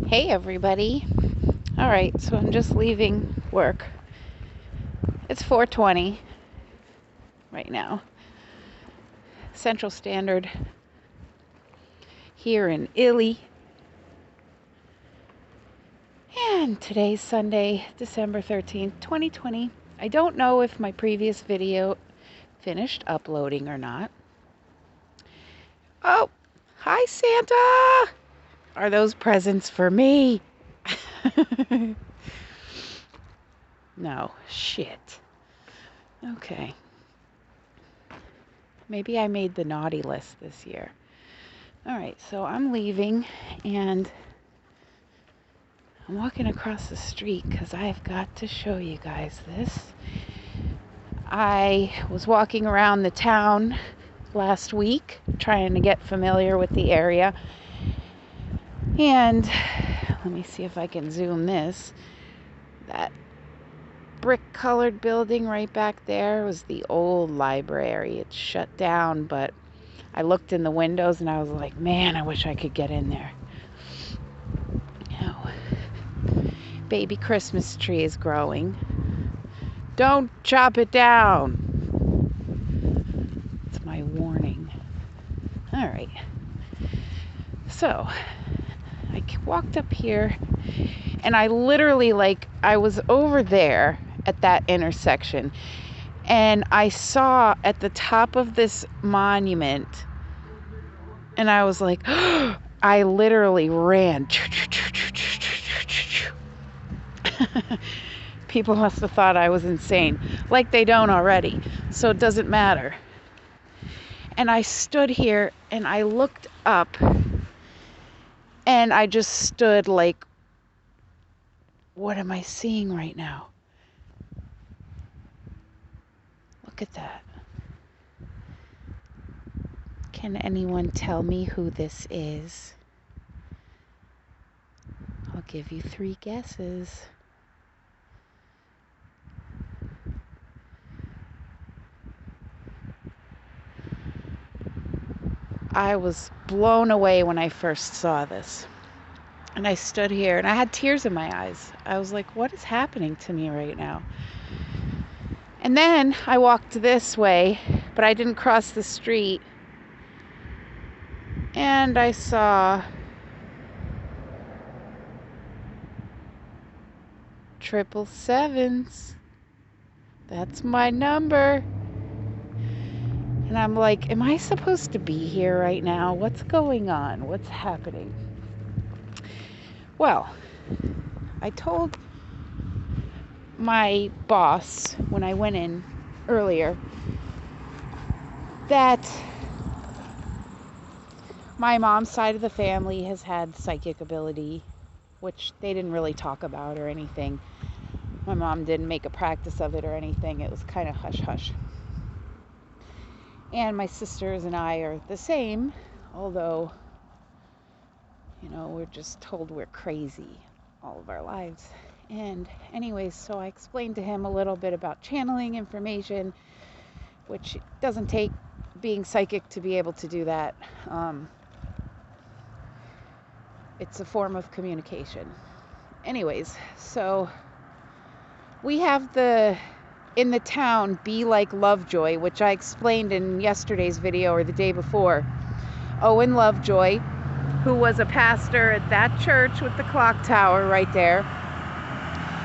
Hey everybody. All right, so I'm just leaving work. It's 4:20 right now. Central Standard here in Illy. And today's Sunday, December 13th, 2020. I don't know if my previous video finished uploading or not. Oh, hi Santa. Are those presents for me? No, shit. Okay. Maybe I made the naughty list this year. All right, so I'm leaving and I'm walking across the street because I've got to show you guys this. I was walking around the town last week trying to get familiar with the area. And let me see if I can zoom this. That brick-colored building right back there was the old library. It's shut down, but I looked in the windows and I was like, man, I wish I could get in there. Baby Christmas tree is growing. Don't chop it down. It's my warning. All right. So I walked up here and I literally, I was over there at that intersection and I saw at the top of this monument and I was like, I literally ran. People must have thought I was insane, like they don't already, so it doesn't matter. And I stood here and I looked up and I just stood like, what am I seeing right now? Look at that. Can anyone tell me who this is? I'll give you 3 guesses. I was blown away when I first saw this. And I stood here and I had tears in my eyes. I was like, what is happening to me right now? And then I walked this way, but I didn't cross the street. And I saw 777s. That's my number. And I'm like, am I supposed to be here right now? What's going on? What's happening? Well, I told my boss when I went in earlier that my mom's side of the family has had psychic ability, which they didn't really talk about or anything. My mom didn't make a practice of it or anything. It was kind of hush-hush. And my sisters and I are the same, although, we're just told we're crazy all of our lives. And anyways, so I explained to him a little bit about channeling information, which doesn't take being psychic to be able to do that. It's a form of communication. Anyways, so we have in the town, Be Like Lovejoy, which I explained in yesterday's video or the day before. Owen Lovejoy, who was a pastor at that church with the clock tower right there,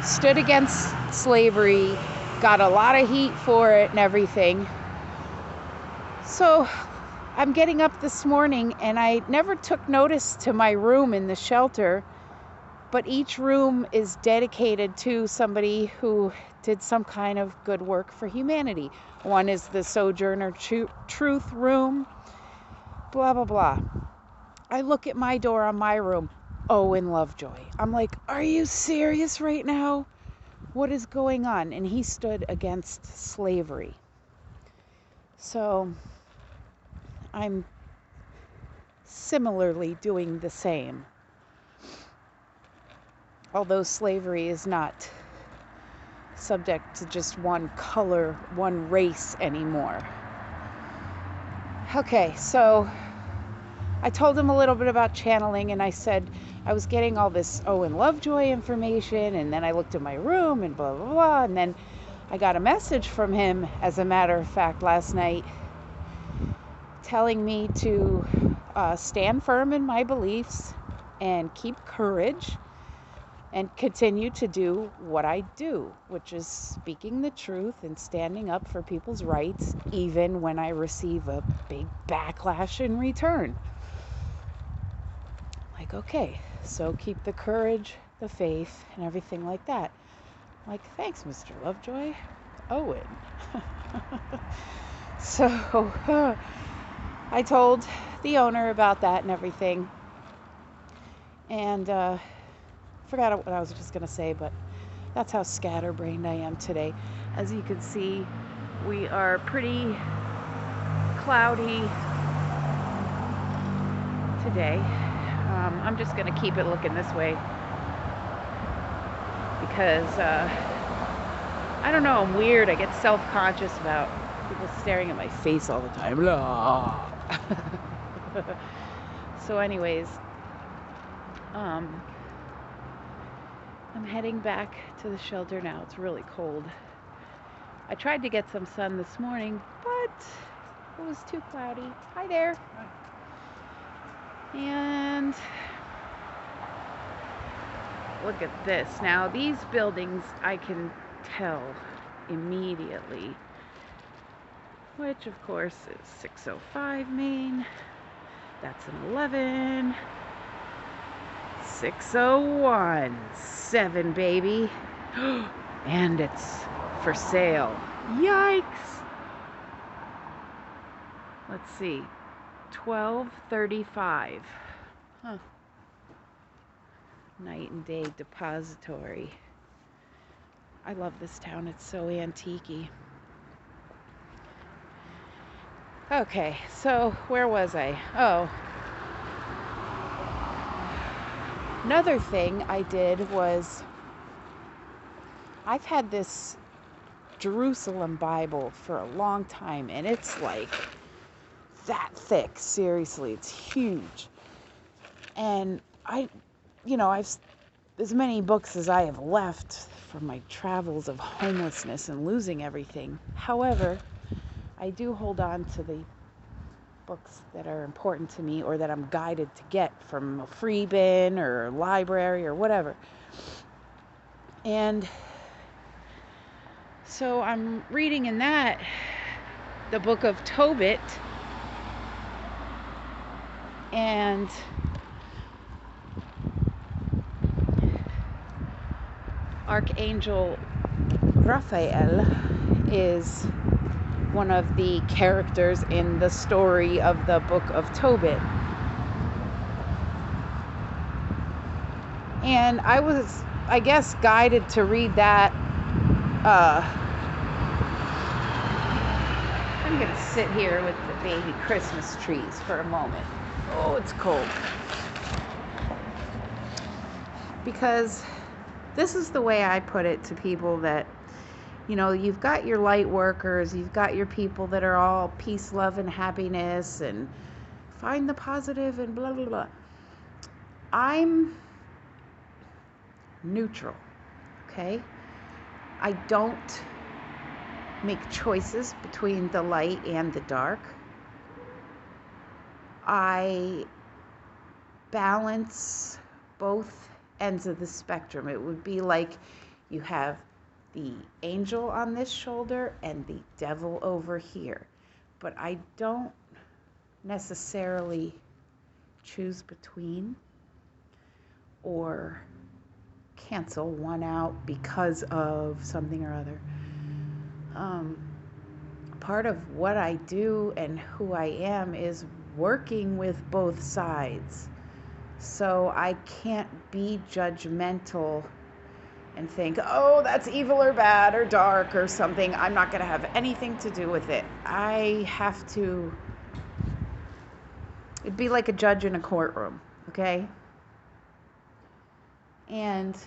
stood against slavery, got a lot of heat for it and everything. So I'm getting up this morning and I never took notice to my room in the shelter, but each room is dedicated to somebody who did some kind of good work for humanity. One is the Sojourner Truth room, blah, blah, blah. I look at my door on my room, Owen Lovejoy. I'm like, are you serious right now? What is going on? And he stood against slavery. So I'm similarly doing the same. Although slavery is not subject to just one color, one race anymore. Okay, so I told him a little bit about channeling, and I said I was getting all this Owen Lovejoy information, and then I looked at my room and blah, blah, blah. And then I got a message from him, as a matter of fact, last night, telling me to stand firm in my beliefs and keep courage and continue to do what I do, which is speaking the truth and standing up for people's rights, even when I receive a big backlash in return. Like, okay, so keep the courage, the faith, and everything like that. Like, thanks, Mr. Lovejoy. Owen. So I told the owner about that and everything. And forgot what I was just going to say, but that's how scatterbrained I am today. As you can see, we are pretty cloudy today. I'm just going to keep it looking this way because I don't know, I'm weird. I get self-conscious about people staring at my face all the time. So anyways, I'm heading back to the shelter now. It's really cold. I tried to get some sun this morning, but it was too cloudy. Hi there. And look at this. Now, these buildings I can tell immediately, which of course is 605 Main. That's an 11. 601. 7, baby. And it's for sale. Yikes. Let's see. 1235. Huh. Night and Day Depository. I love this town. It's so antique-y. Okay, so where was I? Oh. Another thing I did was, I've had this Jerusalem Bible for a long time, and it's like that thick. Seriously, it's huge. And I've as many books as I have left from my travels of homelessness and losing everything. However, I do hold on to the books that are important to me, or that I'm guided to get from a free bin or a library or whatever. And so I'm reading in that the book of Tobit, and Archangel Raphael is one of the characters in the story of the book of Tobit. And I was, I guess, guided to read that. I'm going to sit here with the baby Christmas trees for a moment. Oh, it's cold. Because this is the way I put it to people that, you've got your light workers, you've got your people that are all peace, love, and happiness, and find the positive and blah, blah, blah. I'm neutral, okay? I don't make choices between the light and the dark. I balance both ends of the spectrum. It would be like you have the angel on this shoulder and the devil over here. But I don't necessarily choose between or cancel one out because of something or other. Part of what I do and who I am is working with both sides. So I can't be judgmental and think, oh, that's evil or bad or dark or something. I'm not going to have anything to do with it. It'd be like a judge in a courtroom, okay? And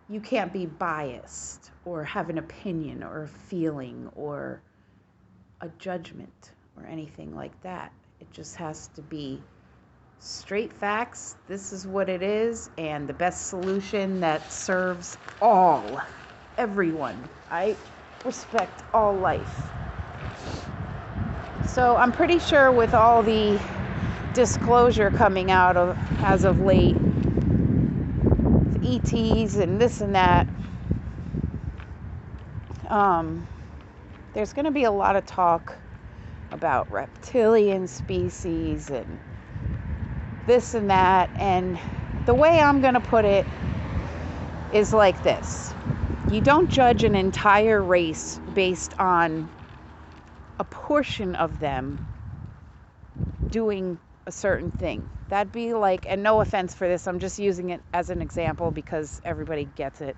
you can't be biased or have an opinion or a feeling or a judgment or anything like that. It just has to be straight facts. This is what it is, and the best solution that serves all, everyone. I respect all life. So I'm pretty sure with all the disclosure coming out of as of late, ETs and this and that, there's going to be a lot of talk about reptilian species and this and that. And the way I'm going to put it is like this. You don't judge an entire race based on a portion of them doing a certain thing. That'd be like, and no offense for this, I'm just using it as an example because everybody gets it.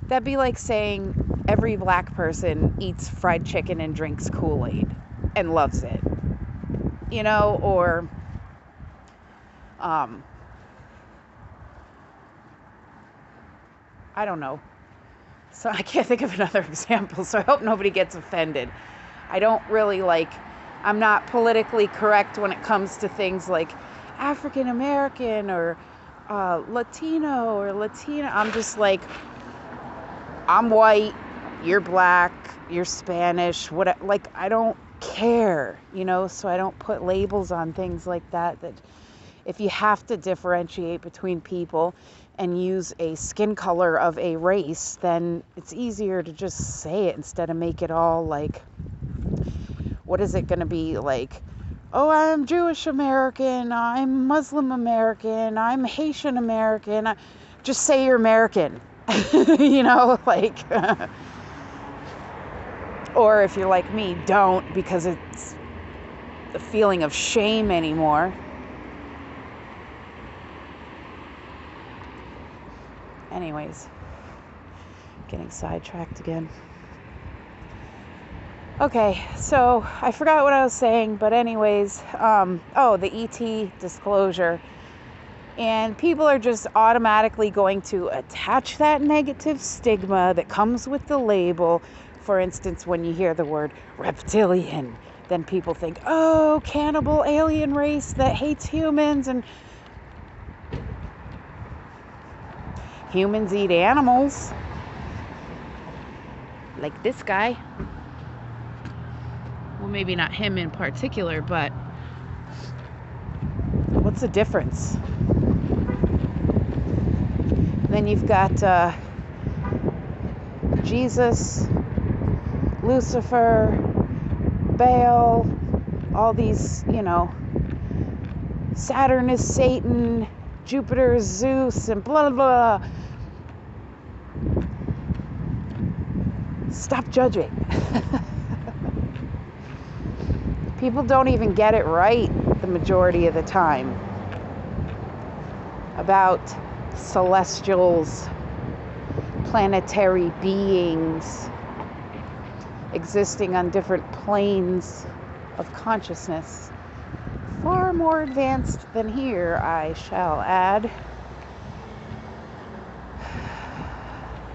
That'd be like saying every black person eats fried chicken and drinks Kool-Aid and loves it. You know, or I don't know. So I can't think of another example, so I hope nobody gets offended. I don't really I'm not politically correct when it comes to things like African American or Latino or Latina. I'm just like, I'm white, you're black, you're Spanish, I don't care, so I don't put labels on things like that if you have to differentiate between people and use a skin color of a race, then it's easier to just say it instead of make it all like, what is it going to be like? Oh, I'm Jewish American, I'm Muslim American, I'm Haitian American. Just say you're American, or if you're like me, don't, because it's the feeling of shame anymore. Anyways, getting sidetracked again. Okay, so I forgot what I was saying, but anyways, the ET disclosure. And people are just automatically going to attach that negative stigma that comes with the label. For instance, when you hear the word reptilian, then people think, oh, cannibal alien race that hates humans, and humans eat animals. Like this guy. Well, maybe not him in particular, but what's the difference? Then you've got Jesus, Lucifer, Baal, all these, Saturn is Satan, Jupiter is Zeus, and blah, blah, blah. Stop judging. People don't even get it right the majority of the time about celestials, planetary beings existing on different planes of consciousness. Far more advanced than here, I shall add.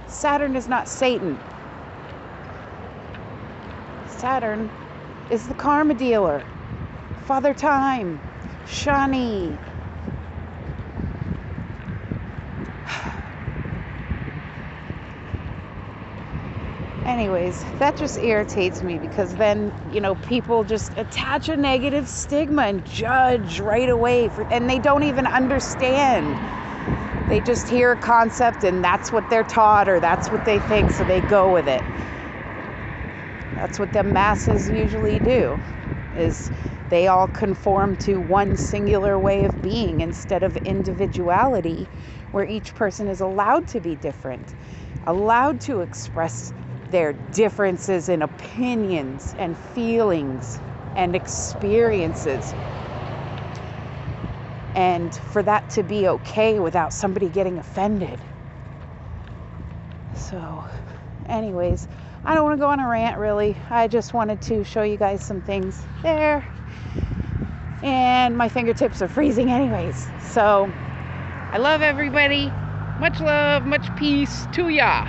Saturn is not Satan. Saturn is the karma dealer, Father Time, Shani. Anyways, that just irritates me because then, people just attach a negative stigma and judge right away and they don't even understand. They just hear a concept and that's what they're taught or that's what they think, so they go with it. That's what the masses usually do, is they all conform to one singular way of being instead of individuality, where each person is allowed to be different, allowed to express their differences in opinions and feelings and experiences. And for that to be okay without somebody getting offended. So, anyways, I don't want to go on a rant, really. I just wanted to show you guys some things there. And my fingertips are freezing anyways. So, I love everybody. Much love, much peace to ya.